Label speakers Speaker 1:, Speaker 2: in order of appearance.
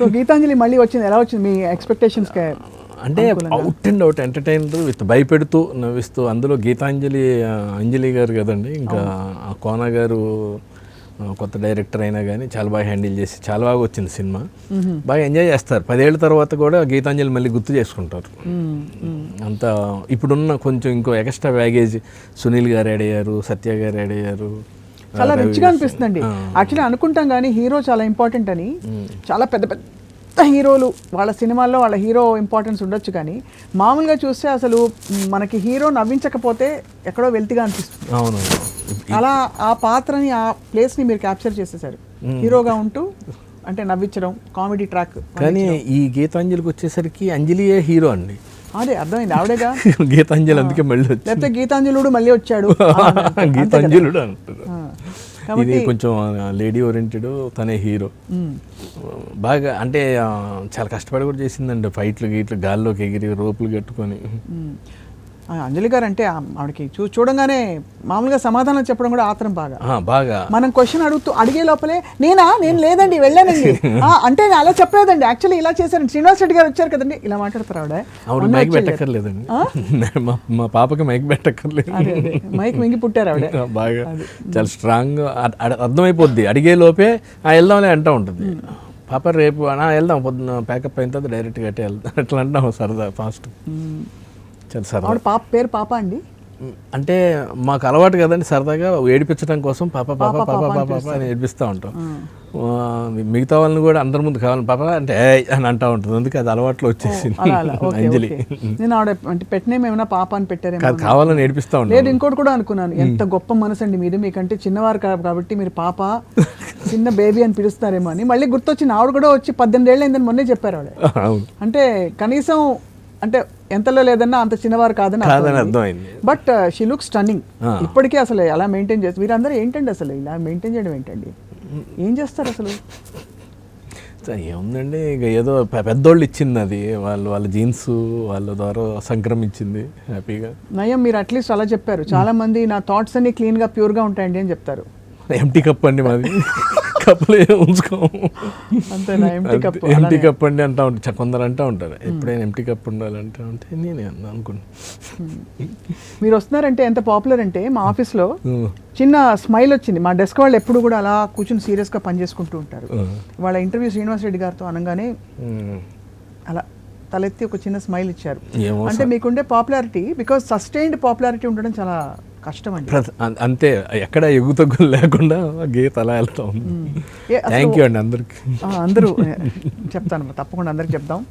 Speaker 1: So Gitanjali మళ్ళీ వచ్చింది, ఎలా వచ్చింది మీ ఎక్స్పెక్టేషన్స్ కి?
Speaker 2: అంటే out and out entertainer with భయపెడుతూ నవ్విస్తూ. అందులో గీతాంజలి అంజలి గారు కదండి, ఇంకా కోన గారు కొత్త డైరెక్టర్ అయినా కానీ చాలా బాగా హ్యాండిల్ చేసి చాలా బాగా వచ్చింది సినిమా. బాగా ఎంజాయ్ చేస్తారు. 10 ఏళ్ళ తర్వాత కూడా గీతాంజలి మళ్ళీ గుర్తు చేసుకుంటారు. అంత ఇప్పుడున్న కొంచెం ఇంకో ఎక్స్ట్రా బ్యాగేజ్ సునీల్ గారు యాడ్ అయ్యారు, సత్య గారు యాడ్ అయ్యారు.
Speaker 1: చాలా రిచ్గా అనిపిస్తుందండి. యాక్చువల్లీ అనుకుంటాం కానీ హీరో చాలా ఇంపార్టెంట్ అని. చాలా పెద్ద పెద్ద హీరోలు వాళ్ళ సినిమాల్లో వాళ్ళ హీరో ఇంపార్టెన్స్ ఉండొచ్చు, కానీ మామూలుగా చూస్తే అసలు మనకి హీరో నవ్వించకపోతే ఎక్కడో వెల్తిగా అనిపిస్తుంది.
Speaker 2: అవును,
Speaker 1: అలా ఆ పాత్రని ఆ ప్లేస్ని మీరు క్యాప్చర్ చేసేసారు హీరోగా ఉంటూ, అంటే నవ్వించడం, కామెడీ ట్రాక్.
Speaker 2: కానీ ఈ గీతాంజలికి వచ్చేసరికి అంజలియే హీరో అండి.
Speaker 1: అదే అర్థమైంది, ఆవిడేగా
Speaker 2: గీతాంజలి. అందుకే మళ్ళీ
Speaker 1: లేకపోతే గీతాంజలుడు మళ్ళీ వచ్చాడు.
Speaker 2: గీతాంజలుడు అంటారు. ఇది కొంచెం లేడీ ఓరియంటెడ్, తనే హీరో. బాగా అంటే చాలా కష్టపడి కూడా చేసిందండి. ఫైట్లు గీట్లు గాల్లోకి ఎగిరి రోపులు కట్టుకొని.
Speaker 1: అంజలి గారు అంటే ఆవిడకి చూడంగానే మామూలుగా సమాధానం చెప్పడం కూడా ఆత్రం బాగా. మనం క్వశ్చన్ అడిగే లోపలే నేను లేదండి వెళ్ళానండి అంటే అలా చెప్పలేదండి, యాక్చువల్లీ ఇలా చేశారండి, శ్రీనివాస్ రెడ్డి గారు వచ్చారు కదండి, ఇలా మాట్లాడతారు ఆవిడ.
Speaker 2: మైక్ పెట్టక్కర్లేదండి, మా పాపకి మైక్ పెట్టక్కర్లేదు,
Speaker 1: మైక్ మింగి పుట్టారు ఆవిడ.
Speaker 2: బాగా చాలా స్ట్రాంగ్, అర్థమైపోద్ది. అడిగే లోపే వెళ్దాంలే అంటూ ఉంటుంది. పాప రేపు వెళ్దాం, పొద్దున్న ప్యాకప్ అయిన తర్వాత డైరెక్ట్గా అట్టే వెళ్దాం అట్లా అంటాం సరదా ఫాస్ట్. చాలా సరదా.
Speaker 1: పాప పేరు పాప అండి,
Speaker 2: అంటే మాకు అలవాటు కదండి, సరదాగా ఏడిపించడం కోసం పాప పాప పాప పాప పాప అని ఏడిపిస్తూ ఉంటాం. మిగతా వాళ్ళని కూడా అందరి ముందు కావాలని పాప అంటే అని అంటూ ఉంటుంది. అందుకే అది అలవాట్లో వచ్చేసింది అంజలి.
Speaker 1: నేను ఆవిడ పెట్ నేమ్ ఏమైనా పాప అని పెట్టారు
Speaker 2: కావాలని ఏడిపిస్తూ ఉంటాను.
Speaker 1: లేదు, ఇంకోటి కూడా అనుకున్నాను, ఎంత గొప్ప మనసు అండి మీది, మీకంటే చిన్నవారు కాబట్టి మీరు పాప చిన్న బేబీ అని పిలుస్తారేమో అని. మళ్ళీ గుర్తొచ్చింది, ఆవిడ కూడా వచ్చి 18 ఏళ్ళు అయిందని మొన్నే చెప్పారు ఆవిడ. అంటే కనీసం అంటే ఎంతలో లేదన్నా అంత చిన్నవారు కాదని
Speaker 2: అర్థమైంది.
Speaker 1: But she look stunning. ఇప్పటికీ అసలు ఎలా మెయింటైన్ చేస్తారు మీరందరూ ఏంటండి, అసలు ఇలా మెయింటైన్ చేయడం ఏంటండి, ఏం చేస్తారు అసలు?
Speaker 2: ఏముందండి, ఇక ఏదో పెద్దోళ్ళు ఇచ్చింది అది, వాళ్ళ జీన్స్ వాళ్ళ ద్వారా సంక్రమించింది హ్యాపీగా.
Speaker 1: నయం, మీరు అట్లీస్ట్ అలా చెప్పారు. చాలా మంది నా థాట్స్ అన్ని క్లీన్గా ప్యూర్గా ఉంటాయండి అని చెప్తారు.
Speaker 2: ఎంటీ కప్ అండి మాది, కప్పులు ఉంచుకోము.
Speaker 1: అంతేనా?
Speaker 2: ఎంటీ కప్ అండి అంటూ ఉంటారు కొందరు, అంటూ ఉంటారు ఎప్పుడైనా ఎంటీ కప్ ఉండాలంటే ఉంటే నేనే అనుకుంటున్నాను.
Speaker 1: మీరు వస్తున్నారంటే ఎంత పాపులర్ అంటే మా ఆఫీస్లో చిన్న స్మైల్ వచ్చింది. మా డెస్క్ వాళ్ళు ఎప్పుడు కూడా అలా కూర్చుని సీరియస్గా పనిచేసుకుంటూ ఉంటారు. వాళ్ళ ఇంటర్వ్యూ శ్రీనివాస్ రెడ్డి గారితో అనగానే అలా తలెత్తి ఒక చిన్న స్మైల్ ఇచ్చారు. అంటే మీకుండే పాపులారిటీ, బికాజ్ సస్టైన్డ్ పాపులారిటీ ఉండడం చాలా కష్టం అండి.
Speaker 2: అంతే, ఎక్కడ ఎగుతగ్గులు లేకుండా గీత అలా వెళ్తా ఉంది. థ్యాంక్ యూ అండి అందరికి.
Speaker 1: అందరూ చెప్తాను, తప్పకుండా అందరికి చెప్తాం.